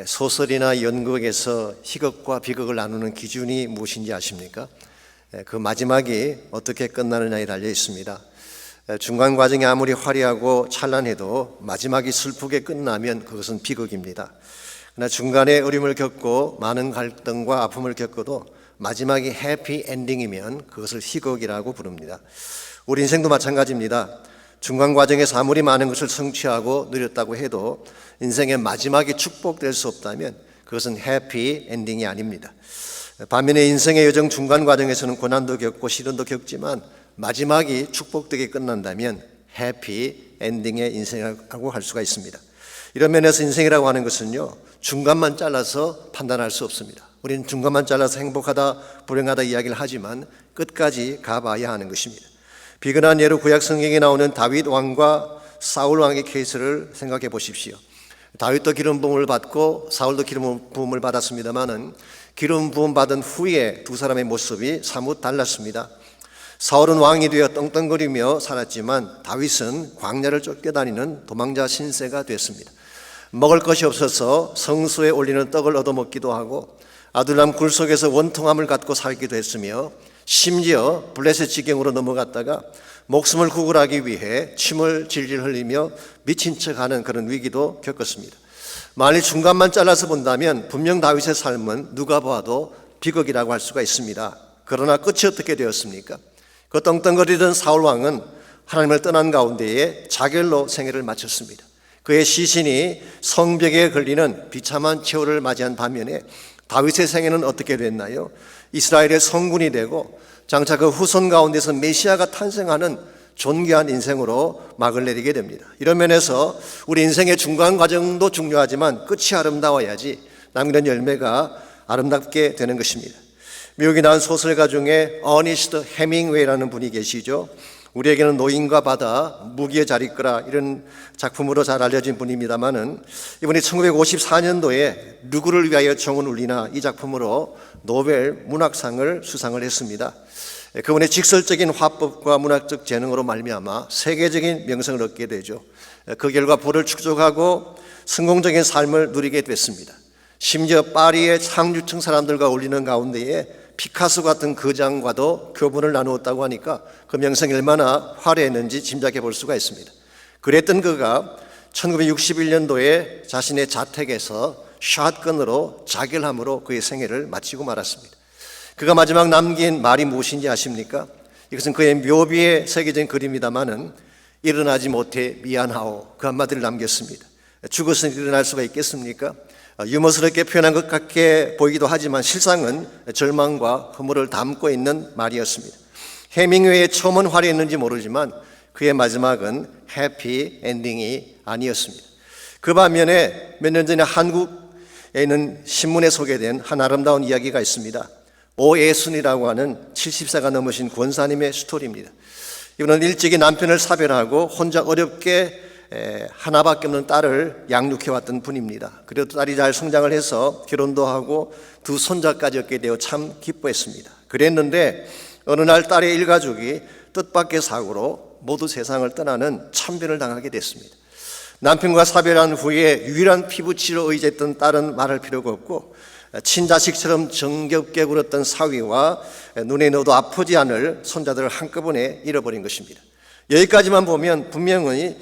소설이나 연극에서 희극과 비극을 나누는 기준이 무엇인지 아십니까? 그 마지막이 어떻게 끝나느냐에 달려 있습니다. 중간 과정이 아무리 화려하고 찬란해도 마지막이 슬프게 끝나면 그것은 비극입니다. 그러나 중간에 어려움을 겪고 많은 갈등과 아픔을 겪어도 마지막이 해피 엔딩이면 그것을 희극이라고 부릅니다. 우리 인생도 마찬가지입니다. 중간 과정에서 아무리 많은 것을 성취하고 누렸다고 해도 인생의 마지막이 축복될 수 없다면 그것은 해피 엔딩이 아닙니다. 반면에 인생의 여정 중간 과정에서는 고난도 겪고 시련도 겪지만 마지막이 축복되게 끝난다면 해피 엔딩의 인생이라고 할 수가 있습니다. 이런 면에서 인생이라고 하는 것은요, 중간만 잘라서 판단할 수 없습니다. 우리는 중간만 잘라서 행복하다 불행하다 이야기를 하지만 끝까지 가봐야 하는 것입니다. 비근한 예로 구약 성경에 나오는 다윗 왕과 사울 왕의 케이스를 생각해 보십시오. 다윗도 기름 부음을 받고 사울도 기름 부음을 받았습니다마는 기름 부음 받은 후에 두 사람의 모습이 사뭇 달랐습니다. 사울은 왕이 되어 떵떵거리며 살았지만 다윗은 광야를 쫓겨다니는 도망자 신세가 됐습니다. 먹을 것이 없어서 성소에 올리는 떡을 얻어먹기도 하고 아둘람 굴 속에서 원통함을 갖고 살기도 했으며 심지어 블레셋 지경으로 넘어갔다가 목숨을 구걸하기 위해 침을 질질 흘리며 미친 척하는 그런 위기도 겪었습니다. 만일 중간만 잘라서 본다면 분명 다윗의 삶은 누가 봐도 비극이라고 할 수가 있습니다. 그러나 끝이 어떻게 되었습니까? 그 떵떵거리던 사울 왕은 하나님을 떠난 가운데에 자결로 생애를 마쳤습니다. 그의 시신이 성벽에 걸리는 비참한 최후를 맞이한 반면에 다윗의 생애는 어떻게 됐나요? 이스라엘의 성군이 되고 장차 그 후손 가운데서 메시아가 탄생하는 존귀한 인생으로 막을 내리게 됩니다. 이런 면에서 우리 인생의 중간 과정도 중요하지만 끝이 아름다워야지 남기는 열매가 아름답게 되는 것입니다. 미국이 나온 소설가 중에 어니스트 해밍웨이라는 분이 계시죠. 우리에게는 노인과 바다, 무기의 자리끄라 이런 작품으로 잘 알려진 분입니다마는 이분이 1954년도에 누구를 위하여 정은 울리나 이 작품으로 노벨 문학상을 수상을 했습니다. 그분의 직설적인 화법과 문학적 재능으로 말미암아 세계적인 명성을 얻게 되죠. 그 결과 부를 축적하고 성공적인 삶을 누리게 됐습니다. 심지어 파리의 상류층 사람들과 어울리는 가운데에 피카소 같은 거장과도 교분을 나누었다고 하니까 그 명성이 얼마나 화려했는지 짐작해 볼 수가 있습니다. 그랬던 그가 1961년도에 자신의 자택에서 샷건으로 자결함으로 그의 생애를 마치고 말았습니다. 그가 마지막 남긴 말이 무엇인지 아십니까? 이것은 그의 묘비에 새겨진 글입니다마는 일어나지 못해 미안하오 그 한마디를 남겼습니다. 죽었으니 일어날 수가 있겠습니까? 유머스럽게 표현한 것 같게 보이기도 하지만 실상은 절망과 허물을 담고 있는 말이었습니다. 해밍웨이의 처음은 화려했는지 모르지만 그의 마지막은 해피 엔딩이 아니었습니다. 그 반면에 몇 년 전에 한국에 있는 신문에 소개된 한 아름다운 이야기가 있습니다. 오예순이라고 하는 70세가 넘으신 권사님의 스토리입니다. 이분은 일찍이 남편을 사별하고 혼자 어렵게 하나밖에 없는 딸을 양육해왔던 분입니다. 그래도 딸이 잘 성장을 해서 결혼도 하고 두 손자까지 얻게 되어 참 기뻐했습니다. 그랬는데 어느 날 딸의 일가족이 뜻밖의 사고로 모두 세상을 떠나는 참변을 당하게 됐습니다. 남편과 사별한 후에 유일한 피부치료 의지했던 딸은 말할 필요가 없고 친자식처럼 정겹게 굴었던 사위와 눈에 넣어도 아프지 않을 손자들을 한꺼번에 잃어버린 것입니다. 여기까지만 보면 분명히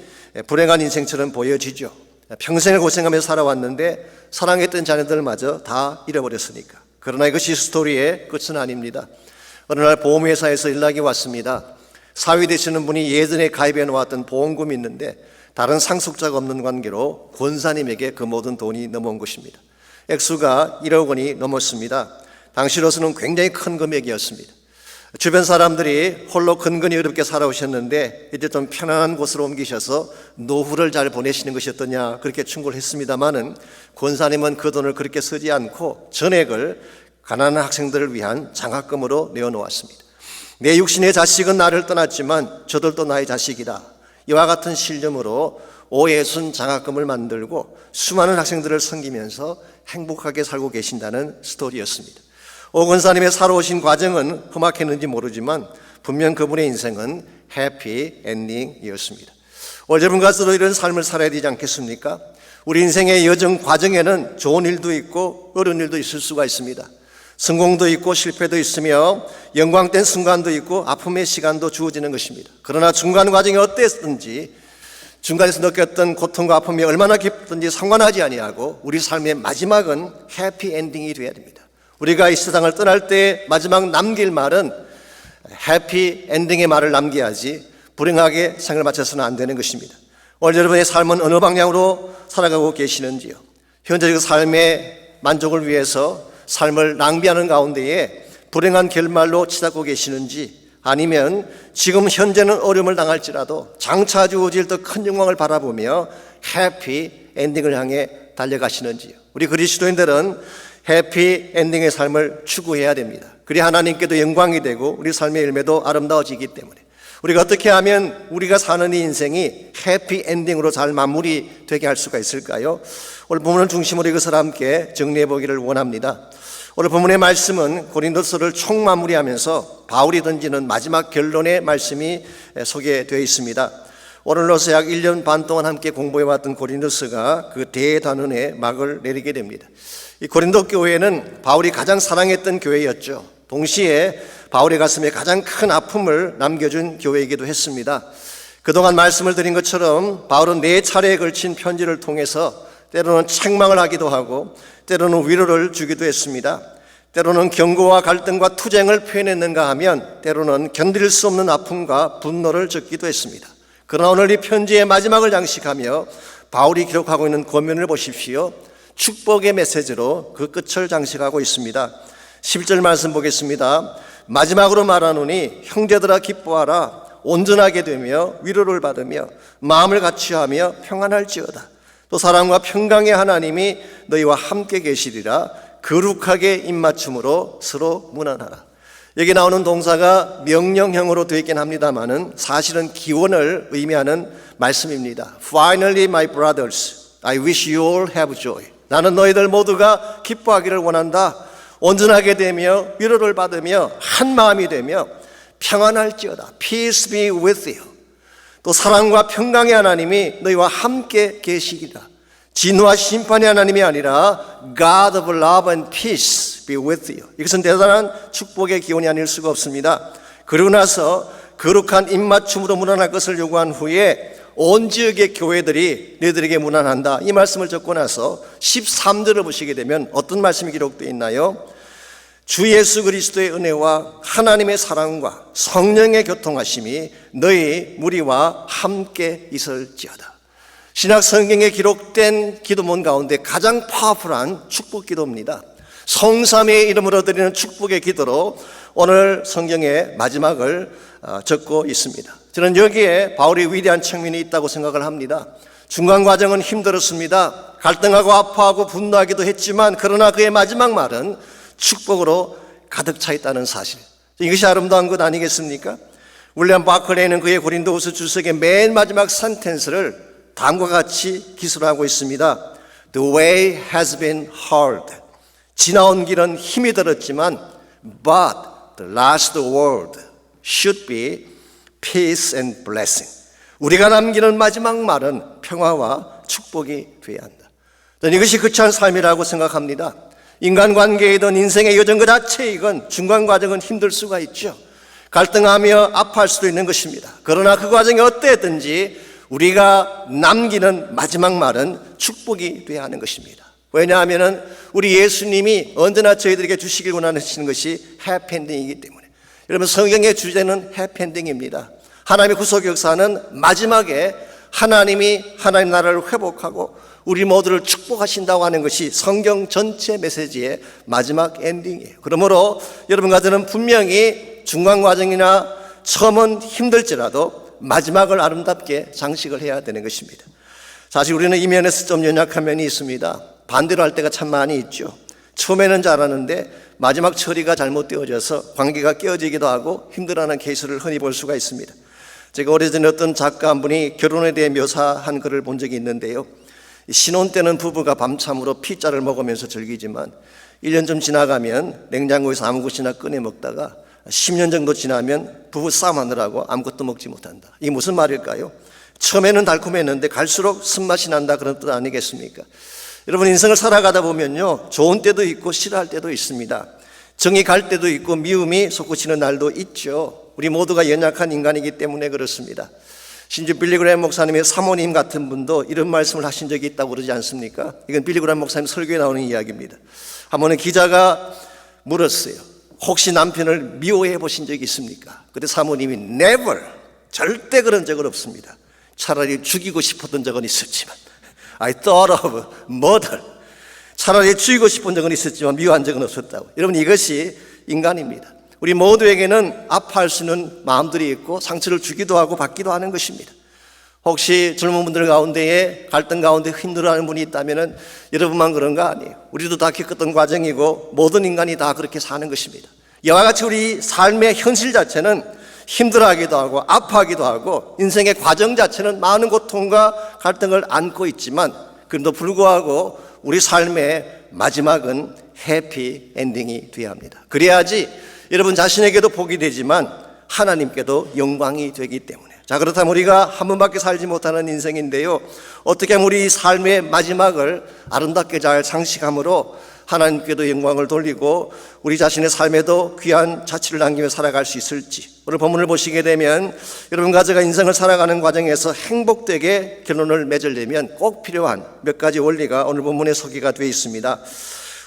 불행한 인생처럼 보여지죠. 평생을 고생하며 살아왔는데 사랑했던 자녀들마저 다 잃어버렸으니까. 그러나 이것이 스토리의 끝은 아닙니다. 어느 날 보험회사에서 연락이 왔습니다. 사위 되시는 분이 예전에 가입해 놓았던 보험금이 있는데 다른 상속자가 없는 관계로 권사님에게 그 모든 돈이 넘어온 것입니다. 액수가 1억 원이 넘었습니다. 당시로서는 굉장히 큰 금액이었습니다. 주변 사람들이 홀로 근근히 어렵게 살아오셨는데 이제 좀 편안한 곳으로 옮기셔서 노후를 잘 보내시는 것이 어떠냐 그렇게 충고를 했습니다마는 권사님은 그 돈을 그렇게 쓰지 않고 전액을 가난한 학생들을 위한 장학금으로 내어놓았습니다. 내 육신의 자식은 나를 떠났지만 저들도 나의 자식이다. 이와 같은 신념으로 오예순 장학금을 만들고 수많은 학생들을 섬기면서 행복하게 살고 계신다는 스토리였습니다. 오 권사님의 살아오신 과정은 험악했는지 모르지만 분명 그분의 인생은 해피 엔딩이었습니다. 오늘 여러분과 저도 이런 삶을 살아야 되지 않겠습니까? 우리 인생의 여정 과정에는 좋은 일도 있고 어려운 일도 있을 수가 있습니다. 성공도 있고 실패도 있으며 영광된 순간도 있고 아픔의 시간도 주어지는 것입니다. 그러나 중간 과정이 어땠든지 중간에서 느꼈던 고통과 아픔이 얼마나 깊든지 상관하지 아니하고 우리 삶의 마지막은 해피 엔딩이 되어야 됩니다. 우리가 이 세상을 떠날 때 마지막 남길 말은 해피 엔딩의 말을 남겨야지 불행하게 생을 마쳐서는 안 되는 것입니다. 오늘 여러분의 삶은 어느 방향으로 살아가고 계시는지요? 현재의 삶의 만족을 위해서 삶을 낭비하는 가운데에 불행한 결말로 치닫고 계시는지, 아니면 지금 현재는 어려움을 당할지라도 장차 주어질 더 큰 영광을 바라보며 해피 엔딩을 향해 달려가시는지요? 우리 그리스도인들은 해피 엔딩의 삶을 추구해야 됩니다. 그래야 하나님께도 영광이 되고 우리 삶의 열매도 아름다워지기 때문에 우리가 어떻게 하면 우리가 사는 이 인생이 해피 엔딩으로 잘 마무리되게 할 수가 있을까요? 오늘 본문을 중심으로 이것을 함께 정리해 보기를 원합니다. 오늘 본문의 말씀은 고린도서를 총마무리하면서 바울이 던지는 마지막 결론의 말씀이 소개되어 있습니다. 오늘로서 약 1년 반 동안 함께 공부해왔던 고린도서가 그 대단원의 막을 내리게 됩니다. 이 고린도 교회는 바울이 가장 사랑했던 교회였죠. 동시에 바울의 가슴에 가장 큰 아픔을 남겨준 교회이기도 했습니다. 그동안 말씀을 드린 것처럼 바울은 4차례에 걸친 편지를 통해서 때로는 책망을 하기도 하고 때로는 위로를 주기도 했습니다. 때로는 경고와 갈등과 투쟁을 표현했는가 하면 때로는 견딜 수 없는 아픔과 분노를 적기도 했습니다. 그러나 오늘 이 편지의 마지막을 장식하며 바울이 기록하고 있는 권면을 보십시오. 축복의 메시지로 그 끝을 장식하고 있습니다. 11절 말씀 보겠습니다. 마지막으로 말하노니 형제들아 기뻐하라. 온전하게 되며 위로를 받으며 마음을 같이하며 평안할지어다. 또 사랑과 평강의 하나님이 너희와 함께 계시리라. 거룩하게 입맞춤으로 서로 문안하라. 여기 나오는 동사가 명령형으로 되어 있긴 합니다만은 사실은 기원을 의미하는 말씀입니다. Finally, my brothers, I wish you all have joy. 나는 너희들 모두가 기뻐하기를 원한다. 온전하게 되며 위로를 받으며 한 마음이 되며 평안할지어다. Peace be with you. 또 사랑과 평강의 하나님이 너희와 함께 계시리라. 진노와 심판의 하나님이 아니라 God of love and peace be with you. 이것은 대단한 축복의 기원이 아닐 수가 없습니다. 그러고 나서 거룩한 입맞춤으로 문안할 것을 요구한 후에 온 지역의 교회들이 너희들에게 문안한다. 이 말씀을 적고 나서 13절을 보시게 되면 어떤 말씀이 기록되어 있나요? 주 예수 그리스도의 은혜와 하나님의 사랑과 성령의 교통하심이 너희 무리와 함께 있을지어다. 신약 성경에 기록된 기도문 가운데 가장 파워풀한 축복 기도입니다. 성삼위의 이름으로 드리는 축복의 기도로 오늘 성경의 마지막을 적고 있습니다. 저는 여기에 바울의 위대한 측면이 있다고 생각을 합니다. 중간 과정은 힘들었습니다. 갈등하고 아파하고 분노하기도 했지만 그러나 그의 마지막 말은 축복으로 가득 차 있다는 사실. 이것이 아름다운 것 아니겠습니까? 윌리엄 바클레이는 그의 고린도후서 주석의 맨 마지막 센텐스를 다음과 같이 기술하고 있습니다. The way has been hard. 지나온 길은 힘이 들었지만 but the last word should be peace and blessing. 우리가 남기는 마지막 말은 평화와 축복이 되어야 한다. 저는 이것이 거창한 삶이라고 생각합니다. 인간관계이든 인생의 여정 그 자체이건 중간 과정은 힘들 수가 있죠. 갈등하며 아파할 수도 있는 것입니다. 그러나 그 과정이 어땠든지 우리가 남기는 마지막 말은 축복이 되어야 하는 것입니다. 왜냐하면 우리 예수님이 언제나 저희들에게 주시길 원하시는 것이 해피엔딩이기 때문에. 여러분, 성경의 주제는 해피엔딩입니다. 하나님의 구속 역사는 마지막에 하나님이 하나님 나라를 회복하고 우리 모두를 축복하신다고 하는 것이 성경 전체 메시지의 마지막 엔딩이에요. 그러므로 여러분과 저는 분명히 중간 과정이나 처음은 힘들지라도 마지막을 아름답게 장식을 해야 되는 것입니다. 사실 우리는 이 면에서 좀 연약한 면이 있습니다. 반대로 할 때가 참 많이 있죠. 처음에는 잘하는데 마지막 처리가 잘못되어져서 관계가 깨어지기도 하고 힘들어하는 케이스를 흔히 볼 수가 있습니다. 제가 오래전에 어떤 작가 한 분이 결혼에 대해 묘사한 글을 본 적이 있는데요. 신혼 때는 부부가 밤참으로 피자를 먹으면서 즐기지만 1년 좀 지나가면 냉장고에서 아무것이나 꺼내 먹다가 10년 정도 지나면 부부 싸움하느라고 아무것도 먹지 못한다. 이게 무슨 말일까요? 처음에는 달콤했는데 갈수록 쓴맛이 난다, 그런 뜻 아니겠습니까? 여러분, 인생을 살아가다 보면요, 좋은 때도 있고 싫어할 때도 있습니다. 정이 갈 때도 있고 미움이 솟구치는 날도 있죠. 우리 모두가 연약한 인간이기 때문에 그렇습니다. 심지어 빌리그램 목사님의 사모님 같은 분도 이런 말씀을 하신 적이 있다고 그러지 않습니까? 이건 빌리그램 목사님 설교에 나오는 이야기입니다. 한 번은 기자가 물었어요. 혹시 남편을 미워해 보신 적이 있습니까? 그때 사모님이 never, 절대 그런 적은 없습니다. 차라리 죽이고 싶었던 적은 있었지만, I thought of murder, 차라리 죽이고 싶은 적은 있었지만 미워한 적은 없었다고. 여러분, 이것이 인간입니다. 우리 모두에게는 아파할 수 있는 마음들이 있고 상처를 주기도 하고 받기도 하는 것입니다. 혹시 젊은 분들 가운데에 갈등 가운데 힘들어하는 분이 있다면 여러분만 그런 거 아니에요. 우리도 다 겪었던 과정이고 모든 인간이 다 그렇게 사는 것입니다. 이와 같이 우리 삶의 현실 자체는 힘들어하기도 하고 아파하기도 하고 인생의 과정 자체는 많은 고통과 갈등을 안고 있지만, 그럼에도 불구하고 우리 삶의 마지막은 해피 엔딩이 되어야 합니다. 그래야지 여러분 자신에게도 복이 되지만 하나님께도 영광이 되기 때문에. 자, 그렇다면 우리가 한 번밖에 살지 못하는 인생인데요, 어떻게 하면 우리 삶의 마지막을 아름답게 잘 장식함으로 하나님께도 영광을 돌리고 우리 자신의 삶에도 귀한 자취를 남기며 살아갈 수 있을지, 오늘 본문을 보시게 되면 여러분 가족과 인생을 살아가는 과정에서 행복되게 결론을 맺으려면 꼭 필요한 몇 가지 원리가 오늘 본문에 소개가 되어 있습니다.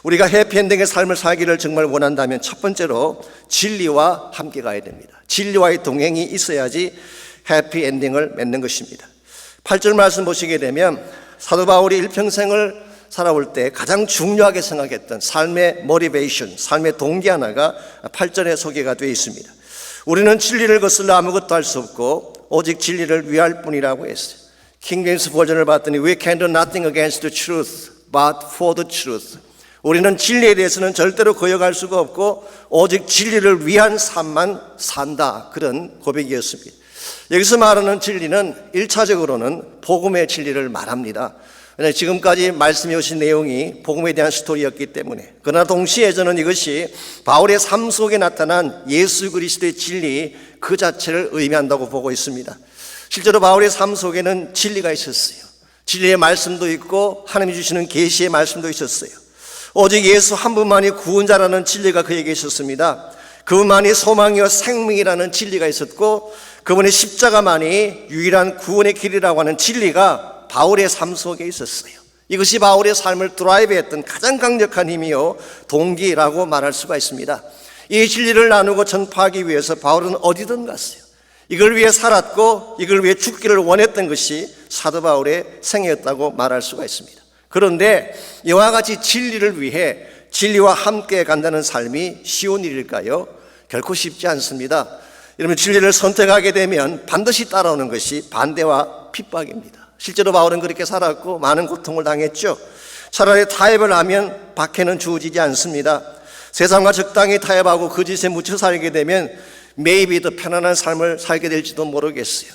우리가 해피엔딩의 삶을 살기를 정말 원한다면 첫 번째로 진리와 함께 가야 됩니다. 진리와의 동행이 있어야지 해피엔딩을 맺는 것입니다. 8절 말씀 보시게 되면 사도 바울이 일평생을 살아올 때 가장 중요하게 생각했던 삶의 모티베이션, 삶의 동기 하나가 8절에 소개가 되어 있습니다. 우리는 진리를 거슬러 아무것도 할 수 없고 오직 진리를 위할 뿐이라고 했어요. 킹제임스 버전을 봤더니 We can do nothing against the truth but for the truth. 우리는 진리에 대해서는 절대로 거역할 수가 없고 오직 진리를 위한 삶만 산다, 그런 고백이었습니다. 여기서 말하는 진리는 1차적으로는 복음의 진리를 말합니다. 왜냐하면 지금까지 말씀해 오신 내용이 복음에 대한 스토리였기 때문에. 그러나 동시에 저는 이것이 바울의 삶 속에 나타난 예수 그리스도의 진리 그 자체를 의미한다고 보고 있습니다. 실제로 바울의 삶 속에는 진리가 있었어요. 진리의 말씀도 있고 하나님이 주시는 계시의 말씀도 있었어요. 오직 예수 한 분만이 구원자라는 진리가 그에게 있었습니다. 그분만이 소망이요 생명이라는 진리가 있었고 그분의 십자가만이 유일한 구원의 길이라고 하는 진리가 바울의 삶 속에 있었어요. 이것이 바울의 삶을 드라이브했던 가장 강력한 힘이요 동기라고 말할 수가 있습니다. 이 진리를 나누고 전파하기 위해서 바울은 어디든 갔어요. 이걸 위해 살았고 이걸 위해 죽기를 원했던 것이 사도 바울의 생애였다고 말할 수가 있습니다. 그런데 이와 같이 진리를 위해 진리와 함께 간다는 삶이 쉬운 일일까요? 결코 쉽지 않습니다. 여러분, 진리를 선택하게 되면 반드시 따라오는 것이 반대와 핍박입니다. 실제로 바울은 그렇게 살았고 많은 고통을 당했죠. 차라리 타협을 하면 박해는 주어지지 않습니다. 세상과 적당히 타협하고 그 짓에 묻혀 살게 되면 maybe 더 편안한 삶을 살게 될지도 모르겠어요.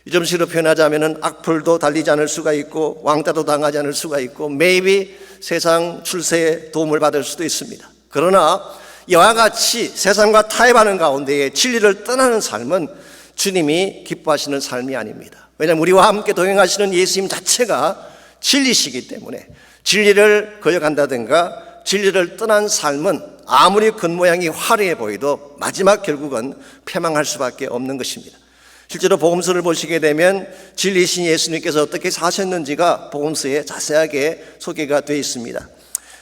이 점식으로 표현하자면 악플도 달리지 않을 수가 있고 왕따도 당하지 않을 수가 있고 maybe 세상 출세에 도움을 받을 수도 있습니다. 그러나 이와 같이 세상과 타협하는 가운데에 진리를 떠나는 삶은 주님이 기뻐하시는 삶이 아닙니다. 왜냐하면 우리와 함께 동행하시는 예수님 자체가 진리시기 때문에 진리를 거역한다든가 진리를 떠난 삶은 아무리 겉모양이 화려해 보여도 마지막 결국은 패망할 수밖에 없는 것입니다. 실제로 복음서를 보시게 되면 진리이신 예수님께서 어떻게 사셨는지가 복음서에 자세하게 소개가 되어 있습니다.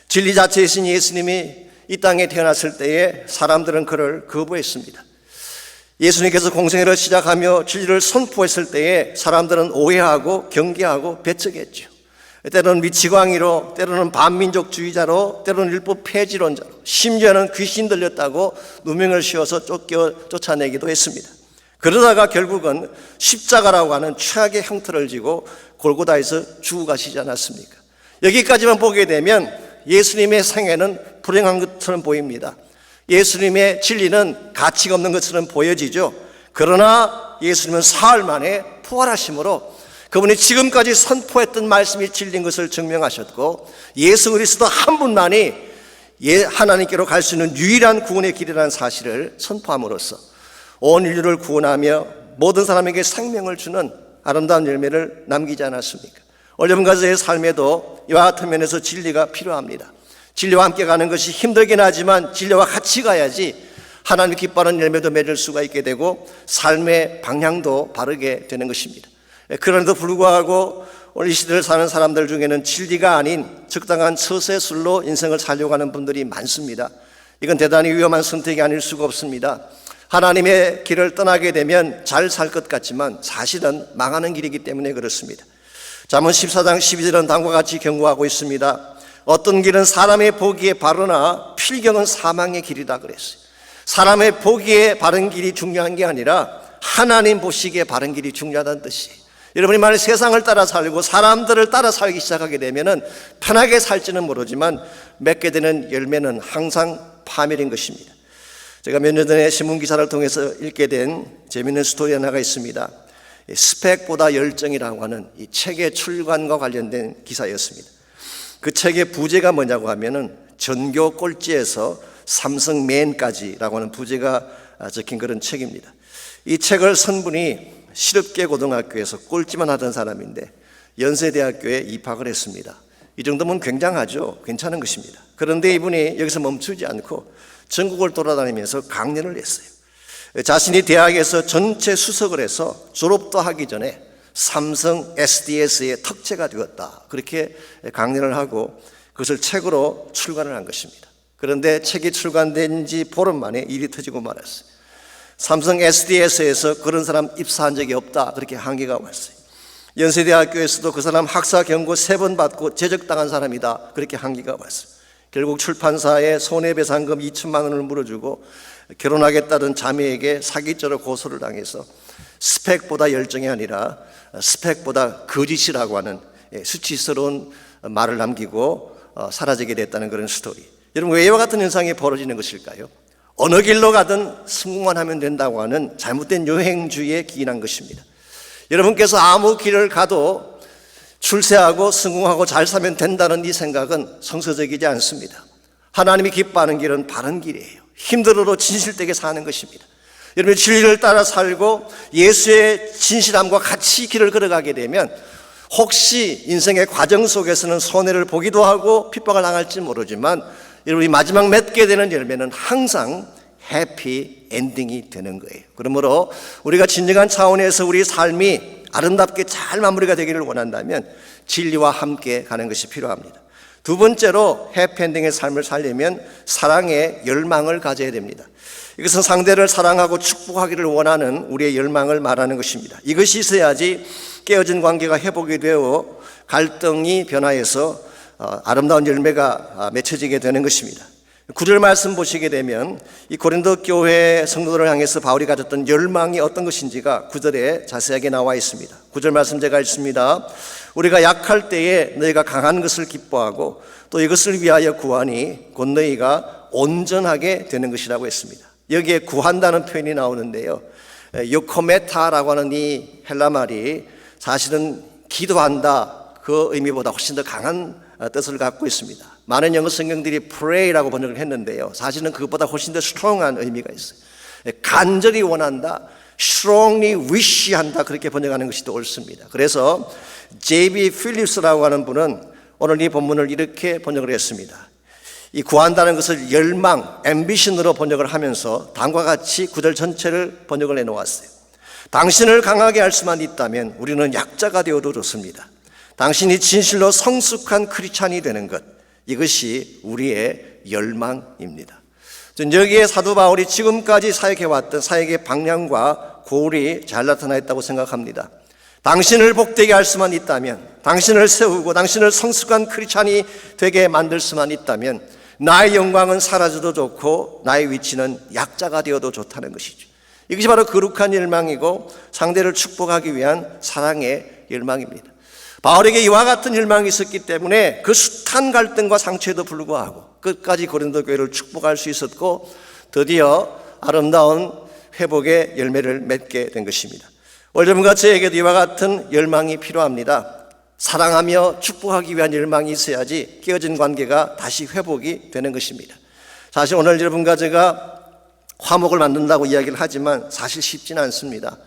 진리 자체이신 예수님이 이 땅에 태어났을 때에 사람들은 그를 거부했습니다. 예수님께서 공생애를 시작하며 진리를 선포했을 때에 사람들은 오해하고 경계하고 배척했죠. 때로는 미치광이로, 때로는 반민족주의자로, 때로는 일부 폐지론자로, 심지어는 귀신 들렸다고 누명을 씌워서 쫓아내기도 했습니다. 그러다가 결국은 십자가라고 하는 최악의 형태를 지고 골고다에서 죽어가시지 않았습니까? 여기까지만 보게 되면 예수님의 생애는 불행한 것처럼 보입니다. 예수님의 진리는 가치가 없는 것처럼 보여지죠. 그러나 예수님은 사흘 만에 부활하심으로 그분이 지금까지 선포했던 말씀이 진리인 것을 증명하셨고 예수 그리스도 한 분만이 하나님께로 갈 수 있는 유일한 구원의 길이라는 사실을 선포함으로써 온 인류를 구원하며 모든 사람에게 생명을 주는 아름다운 열매를 남기지 않았습니까? 여러분 가정의 삶에도 이와 같은 면에서 진리가 필요합니다. 진리와 함께 가는 것이 힘들긴 하지만 진리와 같이 가야지 하나님 기뻐하는 열매도 맺을 수가 있게 되고 삶의 방향도 바르게 되는 것입니다. 그런데도 불구하고 오늘 이 시대를 사는 사람들 중에는 진리가 아닌 적당한 처세술로 인생을 살려고 하는 분들이 많습니다. 이건 대단히 위험한 선택이 아닐 수가 없습니다. 하나님의 길을 떠나게 되면 잘 살 것 같지만 사실은 망하는 길이기 때문에 그렇습니다. 잠언 14장 12절은 다음과 같이 경고하고 있습니다. 어떤 길은 사람의 보기에 바르나 필경은 사망의 길이다 그랬어요. 사람의 보기에 바른 길이 중요한 게 아니라 하나님 보시기에 바른 길이 중요하다는 뜻이에요. 여러분이 만약 세상을 따라 살고 사람들을 따라 살기 시작하게 되면 편하게 살지는 모르지만 맺게 되는 열매는 항상 파멸인 것입니다. 제가 몇 년 전에 신문기사를 통해서 읽게 된 재미있는 스토리 하나가 있습니다. 스펙보다 열정이라고 하는 이 책의 출간과 관련된 기사였습니다. 그 책의 부제가 뭐냐고 하면은 전교 꼴찌에서 삼성 맨까지라고 하는 부제가 적힌 그런 책입니다. 이 책을 쓴 분이 실업계 고등학교에서 꼴찌만 하던 사람인데 연세대학교에 입학을 했습니다. 이 정도면 굉장하죠. 괜찮은 것입니다. 그런데 이분이 여기서 멈추지 않고 전국을 돌아다니면서 강연을 했어요. 자신이 대학에서 전체 수석을 해서 졸업도 하기 전에 삼성 SDS의 특채가 되었다. 그렇게 강연을 하고 그것을 책으로 출간을 한 것입니다. 그런데 책이 출간된 지 보름 만에 일이 터지고 말았어요. 삼성 SDS에서 그런 사람 입사한 적이 없다. 그렇게 항의가 왔어요. 연세대학교에서도 그 사람 학사 경고 3번 받고 제적당한 사람이다. 그렇게 항의가 왔어요. 결국 출판사에 손해배상금 2천만 원을 물어주고 결혼하겠다던 자매에게 사기죄로 고소를 당해서 스펙보다 열정이 아니라 스펙보다 거짓이라고 하는 수치스러운 말을 남기고 사라지게 됐다는 그런 스토리. 여러분, 왜 이와 같은 현상이 벌어지는 것일까요? 어느 길로 가든 성공만 하면 된다고 하는 잘못된 여행주의에 기인한 것입니다. 여러분께서 아무 길을 가도 출세하고 성공하고 잘 살면 된다는 이 생각은 성서적이지 않습니다. 하나님이 기뻐하는 길은 바른 길이에요. 힘들어도 진실되게 사는 것입니다. 여러분, 진리를 따라 살고 예수의 진실함과 같이 길을 걸어가게 되면 혹시 인생의 과정 속에서는 손해를 보기도 하고 핍박을 당할지 모르지만 여러분이 마지막 맺게 되는 열매는 항상 해피 엔딩이 되는 거예요. 그러므로 우리가 진정한 차원에서 우리 삶이 아름답게 잘 마무리가 되기를 원한다면 진리와 함께 가는 것이 필요합니다. 두 번째로 해피엔딩의 삶을 살려면 사랑의 열망을 가져야 됩니다. 이것은 상대를 사랑하고 축복하기를 원하는 우리의 열망을 말하는 것입니다. 이것이 있어야지 깨어진 관계가 회복이 되어 갈등이 변화해서 아름다운 열매가 맺혀지게 되는 것입니다. 9절 말씀 보시게 되면 이 고린도 교회 성도들을 향해서 바울이 가졌던 열망이 어떤 것인지가 9절에 자세하게 나와 있습니다. 9절 말씀 제가 읽습니다. 우리가 약할 때에 너희가 강한 것을 기뻐하고 또 이것을 위하여 구하니 곧 너희가 온전하게 되는 것이라고 했습니다. 여기에 구한다는 표현이 나오는데요, 요코메타라고 하는 이 헬라 말이 사실은 기도한다 그 의미보다 훨씬 더 강한 뜻을 갖고 있습니다. 많은 영어 성경들이 pray라고 번역을 했는데요, 사실은 그것보다 훨씬 더 strong한 의미가 있어요. 간절히 원한다, strongly wish한다, 그렇게 번역하는 것이 더 옳습니다. 그래서 J.B. 필립스라고 하는 분은 오늘 이 본문을 이렇게 번역을 했습니다. 이 구한다는 것을 열망, ambition으로 번역을 하면서 다음과 같이 9절 전체를 번역을 해놓았어요. 당신을 강하게 할 수만 있다면 우리는 약자가 되어도 좋습니다. 당신이 진실로 성숙한 크리스찬이 되는 것, 이것이 우리의 열망입니다. 여기에 사도 바울이 지금까지 사역해왔던 사역의 방향과 고울이 잘 나타나 있다고 생각합니다. 당신을 복되게 할 수만 있다면, 당신을 세우고 당신을 성숙한 크리스찬이 되게 만들 수만 있다면 나의 영광은 사라져도 좋고 나의 위치는 약자가 되어도 좋다는 것이죠. 이것이 바로 거룩한 열망이고 상대를 축복하기 위한 사랑의 열망입니다. 바울에게 이와 같은 열망이 있었기 때문에 그 숱한 갈등과 상처에도 불구하고 끝까지 고린도 교회를 축복할 수 있었고 드디어 아름다운 회복의 열매를 맺게 된 것입니다. 여러분과 저에게도 이와 같은 열망이 필요합니다. 사랑하며 축복하기 위한 열망이 있어야지 깨어진 관계가 다시 회복이 되는 것입니다. 사실 오늘 여러분과 제가 화목을 만든다고 이야기를 하지만 사실 쉽지는 않습니다.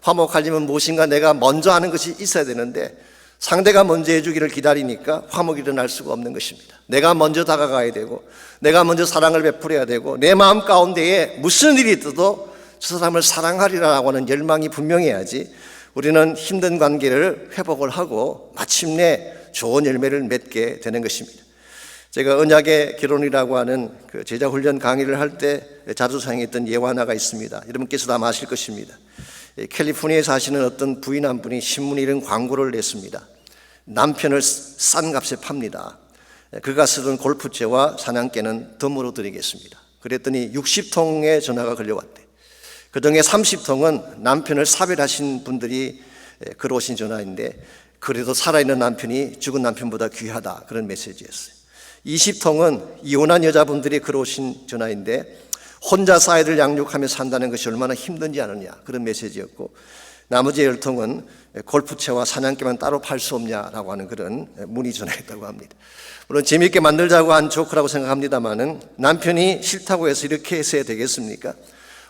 화목하려면 무엇인가 내가 먼저 하는 것이 있어야 되는데 상대가 먼저 해주기를 기다리니까 화목이 일어날 수가 없는 것입니다. 내가 먼저 다가가야 되고 내가 먼저 사랑을 베풀어야 되고 내 마음 가운데에 무슨 일이 있어도 저 사람을 사랑하리라고 하는 열망이 분명해야지 우리는 힘든 관계를 회복을 하고 마침내 좋은 열매를 맺게 되는 것입니다. 제가 언약의 결혼이라고 하는 그 제자훈련 강의를 할 때 자주 사용했던 예화 하나가 있습니다. 여러분께서도 아마 아실 것입니다. 캘리포니아에 사시는 어떤 부인 한 분이 신문에 이런 광고를 냈습니다. 남편을 싼 값에 팝니다. 그가 쓰던 골프채와 사냥개는 덤으로 드리겠습니다. 그랬더니 60통의 전화가 걸려왔대. 그중에 30통은 남편을 사별하신 분들이 걸어오신 전화인데 그래도 살아있는 남편이 죽은 남편보다 귀하다, 그런 메시지였어요. 20통은 이혼한 여자분들이 걸어오신 전화인데 혼자 아이들 양육하며 산다는 것이 얼마나 힘든지 아느냐, 그런 메시지였고 나머지 10통은 골프채와 사냥개만 따로 팔 수 없냐라고 하는 그런 문의 전화였다고 합니다. 물론 재미있게 만들자고 한 조크라고 생각합니다마는 남편이 싫다고 해서 이렇게 했어야 되겠습니까?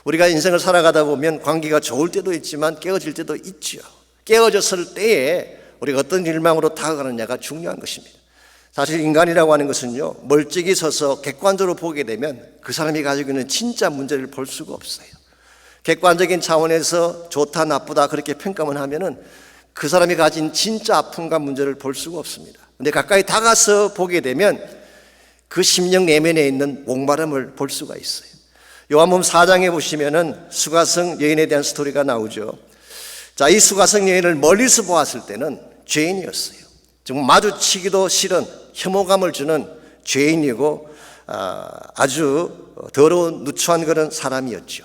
우리가 인생을 살아가다 보면 관계가 좋을 때도 있지만 깨어질 때도 있죠. 깨어졌을 때에 우리가 어떤 일망으로 다가가느냐가 중요한 것입니다. 사실 인간이라고 하는 것은요, 멀찍이 서서 객관적으로 보게 되면 그 사람이 가지고 있는 진짜 문제를 볼 수가 없어요. 객관적인 차원에서 좋다 나쁘다 그렇게 평가만 하면은 그 사람이 가진 진짜 아픔과 문제를 볼 수가 없습니다. 근데 가까이 다가서 보게 되면 그 심령 내면에 있는 목마름을 볼 수가 있어요. 요한복음 4장에 보시면은 수가성 여인에 대한 스토리가 나오죠. 자, 이 수가성 여인을 멀리서 보았을 때는 죄인이었어요. 정말 마주치기도 싫은 혐오감을 주는 죄인이고 아주 더러운 누추한 그런 사람이었죠.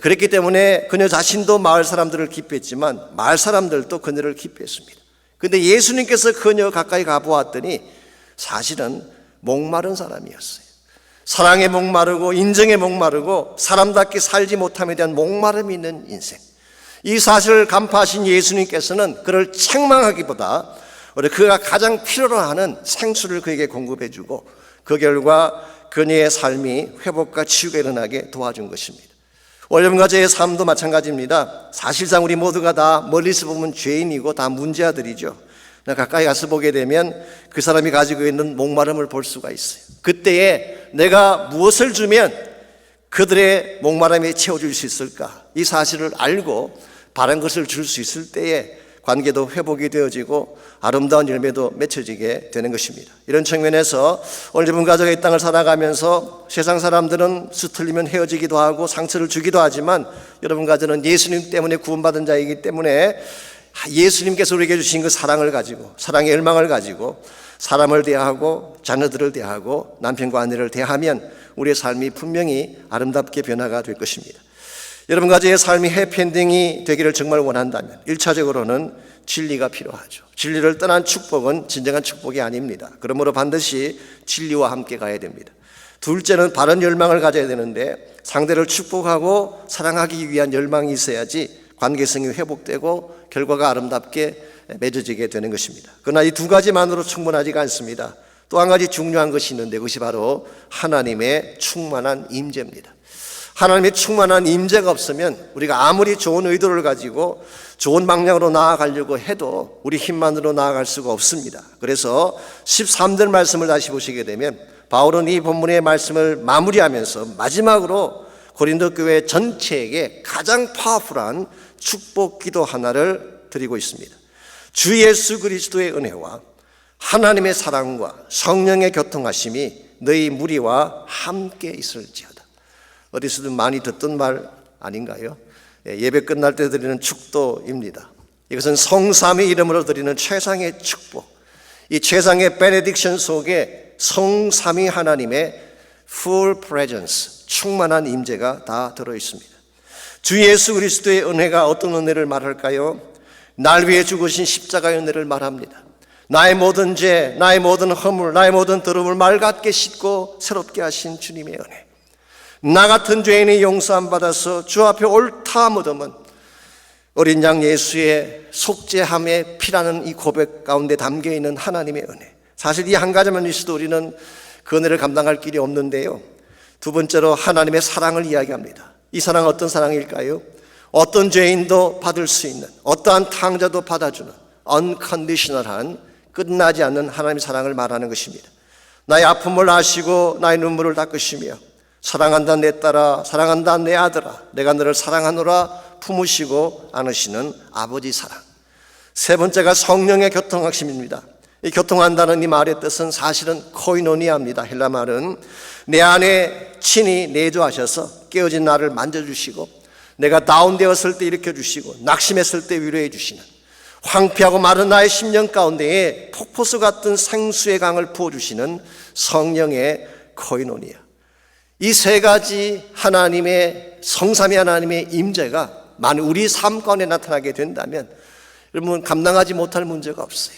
그렇기 때문에 그녀 자신도 마을 사람들을 기피했지만 마을 사람들도 그녀를 기피했습니다. 그런데 예수님께서 그녀 가까이 가보았더니 사실은 목마른 사람이었어요. 사랑에 목마르고 인정에 목마르고 사람답게 살지 못함에 대한 목마름이 있는 인생, 이 사실을 간파하신 예수님께서는 그를 책망하기보다 그가 가장 필요로 하는 생수를 그에게 공급해주고 그 결과 그녀의 삶이 회복과 치유가 일어나게 도와준 것입니다. 여러분과 저의 삶도 마찬가지입니다. 사실상 우리 모두가 다 멀리서 보면 죄인이고 다 문제아들이죠. 가까이 가서 보게 되면 그 사람이 가지고 있는 목마름을 볼 수가 있어요. 그때에 내가 무엇을 주면 그들의 목마름이 채워줄 수 있을까? 이 사실을 알고 바른 것을 줄 수 있을 때에 관계도 회복이 되어지고 아름다운 열매도 맺혀지게 되는 것입니다. 이런 측면에서 오늘 여러분 가족의 이 땅을 살아가면서 세상 사람들은 수틀리면 헤어지기도 하고 상처를 주기도 하지만 여러분 가족은 예수님 때문에 구원받은 자이기 때문에 예수님께서 우리에게 주신 그 사랑을 가지고 사랑의 열망을 가지고 사람을 대하고 자녀들을 대하고 남편과 아내를 대하면 우리의 삶이 분명히 아름답게 변화가 될 것입니다. 여러분 가족의 삶이 해피엔딩이 되기를 정말 원한다면 1차적으로는 진리가 필요하죠. 진리를 떠난 축복은 진정한 축복이 아닙니다. 그러므로 반드시 진리와 함께 가야 됩니다. 둘째는 바른 열망을 가져야 되는데 상대를 축복하고 사랑하기 위한 열망이 있어야지 관계성이 회복되고 결과가 아름답게 맺어지게 되는 것입니다. 그러나 이 두 가지만으로 충분하지가 않습니다. 또 한 가지 중요한 것이 있는데 그것이 바로 하나님의 충만한 임재입니다. 하나님의 충만한 임재가 없으면 우리가 아무리 좋은 의도를 가지고 좋은 방향으로 나아가려고 해도 우리 힘만으로 나아갈 수가 없습니다. 그래서 13절 말씀을 다시 보시게 되면 바울은 이 본문의 말씀을 마무리하면서 마지막으로 고린도 교회 전체에게 가장 파워풀한 축복 기도 하나를 드리고 있습니다. 주 예수 그리스도의 은혜와 하나님의 사랑과 성령의 교통하심이 너희 무리와 함께 있을지어다. 어디서든 많이 듣던 말 아닌가요? 예배 끝날 때 드리는 축도입니다. 이것은 성삼위 이름으로 드리는 최상의 축복, 이 최상의 베네딕션 속에 성삼위 하나님의 full presence, 충만한 임재가 다 들어있습니다. 주 예수 그리스도의 은혜가 어떤 은혜를 말할까요? 날 위해 죽으신 십자가의 은혜를 말합니다. 나의 모든 죄, 나의 모든 허물, 나의 모든 더러움을 맑게 씻고 새롭게 하신 주님의 은혜, 나 같은 죄인이 용서함 받아서 주 앞에 옳다 무덤은 어린 양 예수의 속죄함의 피라는 이 고백 가운데 담겨있는 하나님의 은혜, 사실 이 한 가지만 있어도 우리는 그 은혜를 감당할 길이 없는데요. 두 번째로 하나님의 사랑을 이야기합니다. 이 사랑은 어떤 사랑일까요? 어떤 죄인도 받을 수 있는, 어떠한 탕자도 받아주는 unconditional한, 끝나지 않는 하나님의 사랑을 말하는 것입니다. 나의 아픔을 아시고 나의 눈물을 닦으시며 사랑한다 내 딸아, 사랑한다 내 아들아, 내가 너를 사랑하노라 품으시고 안으시는 아버지 사랑. 세 번째가 성령의 교통하심입니다. 이 교통한다는 이 말의 뜻은 사실은 코이노니아입니다. 헬라 말은 내 안에 친히 내조하셔서 깨어진 나를 만져주시고, 내가 다운되었을 때 일으켜주시고, 낙심했을 때 위로해 주시는, 황폐하고 마른 나의 심령 가운데에 폭포수 같은 생수의 강을 부어주시는 성령의 코이노니아. 이 세 가지 하나님의, 성삼위 하나님의 임재가 만약 우리 삶 가운데 나타나게 된다면 여러분 감당하지 못할 문제가 없어요.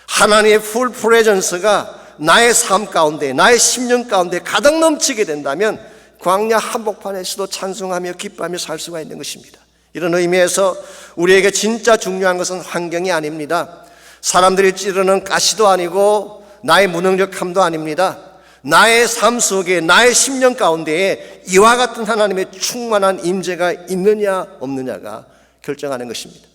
하나님의 풀 프레전스가 나의 삶 가운데, 나의 심령 가운데 가득 넘치게 된다면 광야 한복판에서도 찬송하며 기뻐하며 살 수가 있는 것입니다. 이런 의미에서 우리에게 진짜 중요한 것은 환경이 아닙니다. 사람들이 찌르는 가시도 아니고 나의 무능력함도 아닙니다. 나의 삶 속에, 나의 심령 가운데에 이와 같은 하나님의 충만한 임재가 있느냐 없느냐가 결정하는 것입니다.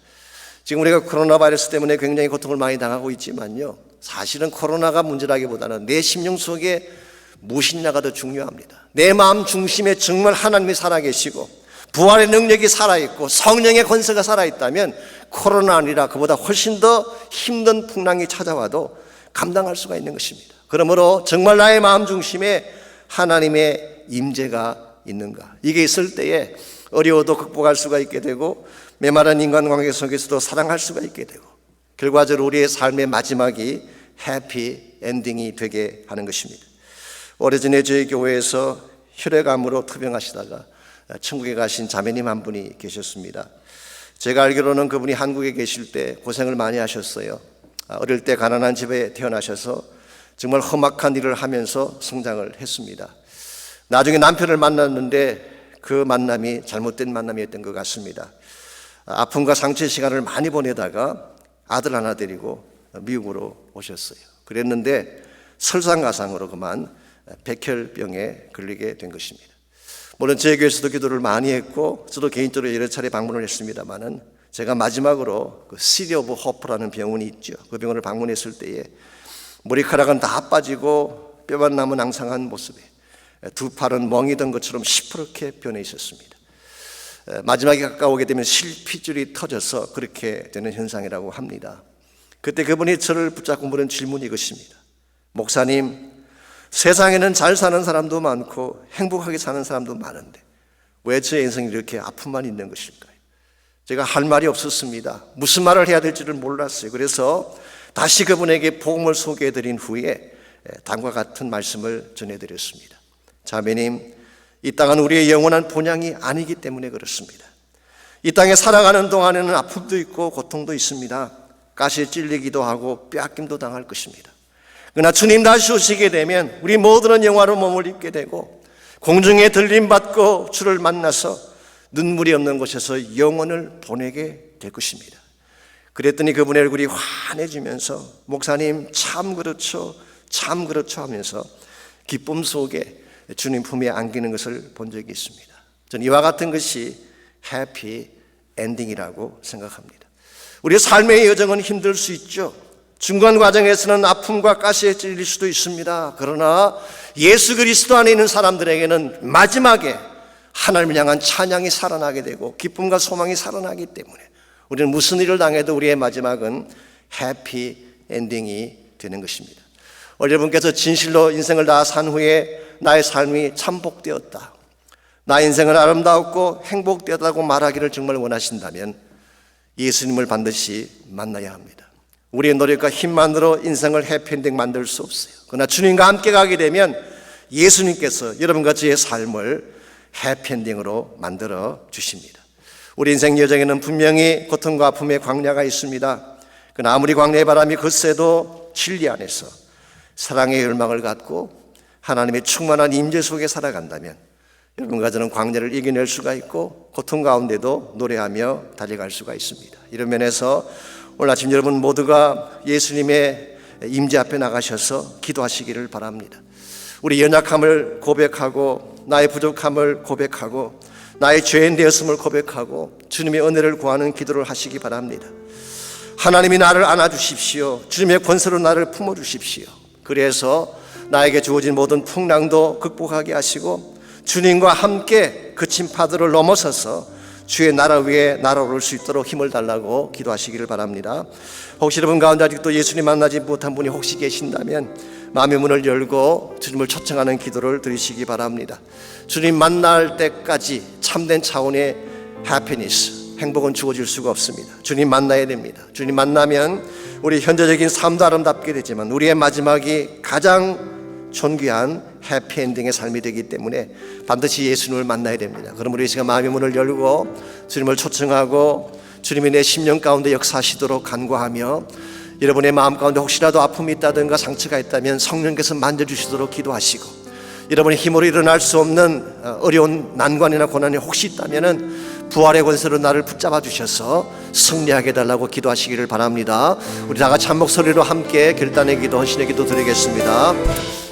지금 우리가 코로나 바이러스 때문에 굉장히 고통을 많이 당하고 있지만요, 사실은 코로나가 문제라기보다는 내 심령 속에 무엇이냐가 더 중요합니다. 내 마음 중심에 정말 하나님이 살아계시고 부활의 능력이 살아있고 성령의 권세가 살아있다면 코로나 아니라 그보다 훨씬 더 힘든 풍랑이 찾아와도 감당할 수가 있는 것입니다. 그러므로 정말 나의 마음 중심에 하나님의 임재가 있는가, 이게 있을 때에 어려워도 극복할 수가 있게 되고 메마른 인간관계 속에서도 사랑할 수가 있게 되고 결과적으로 우리의 삶의 마지막이 해피 엔딩이 되게 하는 것입니다. 오래전에 저희 교회에서 혈액암으로 투병하시다가 천국에 가신 자매님 한 분이 계셨습니다. 제가 알기로는 그분이 한국에 계실 때 고생을 많이 하셨어요. 어릴 때 가난한 집에 태어나셔서 정말 험악한 일을 하면서 성장을 했습니다. 나중에 남편을 만났는데 그 만남이 잘못된 만남이었던 것 같습니다. 아픔과 상처의 시간을 많이 보내다가 아들 하나 데리고 미국으로 오셨어요. 그랬는데 설상가상으로 그만 백혈병에 걸리게 된 것입니다. 물론 제 교회에서도 기도를 많이 했고 저도 개인적으로 여러 차례 방문을 했습니다만은 제가 마지막으로 그 시티 오브 호프라는 병원이 있죠. 그 병원을 방문했을 때에 머리카락은 다 빠지고 뼈만 남은 앙상한 모습에 두 팔은 멍이던 것처럼 시퍼렇게 변해 있었습니다. 마지막에 가까우게 되면 실핏줄이 터져서 그렇게 되는 현상이라고 합니다. 그때 그분이 저를 붙잡고 물은 질문이 이것입니다. 목사님, 세상에는 잘 사는 사람도 많고 행복하게 사는 사람도 많은데 왜 제 인생이 이렇게 아픔만 있는 것일까요? 제가 할 말이 없었습니다. 무슨 말을 해야 될지를 몰랐어요. 그래서 다시 그분에게 복음을 소개해드린 후에 다음과 같은 말씀을 전해드렸습니다. 자매님, 이 땅은 우리의 영원한 본향이 아니기 때문에 그렇습니다. 이 땅에 살아가는 동안에는 아픔도 있고 고통도 있습니다. 가시에 찔리기도 하고 뼈아낌도 당할 것입니다. 그러나 주님 다시 오시게 되면 우리 모두는 영화로 몸을 입게 되고 공중에 들림받고 주를 만나서 눈물이 없는 곳에서 영혼을 보내게 될 것입니다. 그랬더니 그분의 얼굴이 환해지면서 목사님 참 그렇죠, 참 그렇죠 하면서 기쁨 속에 주님 품에 안기는 것을 본 적이 있습니다. 저는 이와 같은 것이 해피 엔딩이라고 생각합니다. 우리의 삶의 여정은 힘들 수 있죠. 중간 과정에서는 아픔과 가시에 찔릴 수도 있습니다. 그러나 예수 그리스도 안에 있는 사람들에게는 마지막에 하나님을 향한 찬양이 살아나게 되고 기쁨과 소망이 살아나기 때문에 우리는 무슨 일을 당해도 우리의 마지막은 해피 엔딩이 되는 것입니다. 여러분께서 진실로 인생을 다 산 후에 나의 삶이 참복되었다, 나의 인생은 아름다웠고 행복되었다고 말하기를 정말 원하신다면 예수님을 반드시 만나야 합니다. 우리의 노력과 힘만으로 인생을 해피엔딩 만들 수 없어요. 그러나 주님과 함께 가게 되면 예수님께서 여러분과 저의 삶을 해피엔딩으로 만들어 주십니다. 우리 인생 여정에는 분명히 고통과 아픔의 광야가 있습니다. 그러나 아무리 광야의 바람이 거세도 진리 안에서 사랑의 열망을 갖고 하나님의 충만한 임재 속에 살아간다면 여러분과 저는 광야를 이겨낼 수가 있고 고통 가운데도 노래하며 달려갈 수가 있습니다. 이런 면에서 오늘 아침 여러분 모두가 예수님의 임재 앞에 나가셔서 기도하시기를 바랍니다. 우리 연약함을 고백하고 나의 부족함을 고백하고 나의 죄인 되었음을 고백하고 주님의 은혜를 구하는 기도를 하시기 바랍니다. 하나님이 나를 안아주십시오. 주님의 권세로 나를 품어주십시오. 그래서 나에게 주어진 모든 풍랑도 극복하게 하시고 주님과 함께 그 진파들을 넘어서서 주의 나라 위에 날아오를 수 있도록 힘을 달라고 기도하시기를 바랍니다. 혹시 여러분 가운데 아직도 예수님 만나지 못한 분이 혹시 계신다면 마음의 문을 열고 주님을 초청하는 기도를 드리시기 바랍니다. 주님 만날 때까지 참된 차원의 해피니스, 행복은 주어질 수가 없습니다. 주님 만나야 됩니다. 주님 만나면 우리 현재적인 삶도 아름답게 되지만 우리의 마지막이 가장 존귀한 해피엔딩의 삶이 되기 때문에 반드시 예수님을 만나야 됩니다. 그럼 우리 시간 마음의 문을 열고 주님을 초청하고 주님이 내 심령 가운데 역사하시도록 간구하며 여러분의 마음 가운데 혹시라도 아픔이 있다든가 상처가 있다면 성령께서 만져주시도록 기도하시고 여러분의 힘으로 일어날 수 없는 어려운 난관이나 고난이 혹시 있다면 부활의 권세로 나를 붙잡아 주셔서 승리하게 해달라고 기도하시기를 바랍니다. 우리 다 같이 한 목소리로 함께 결단의 기도, 헌신의 기도 드리겠습니다.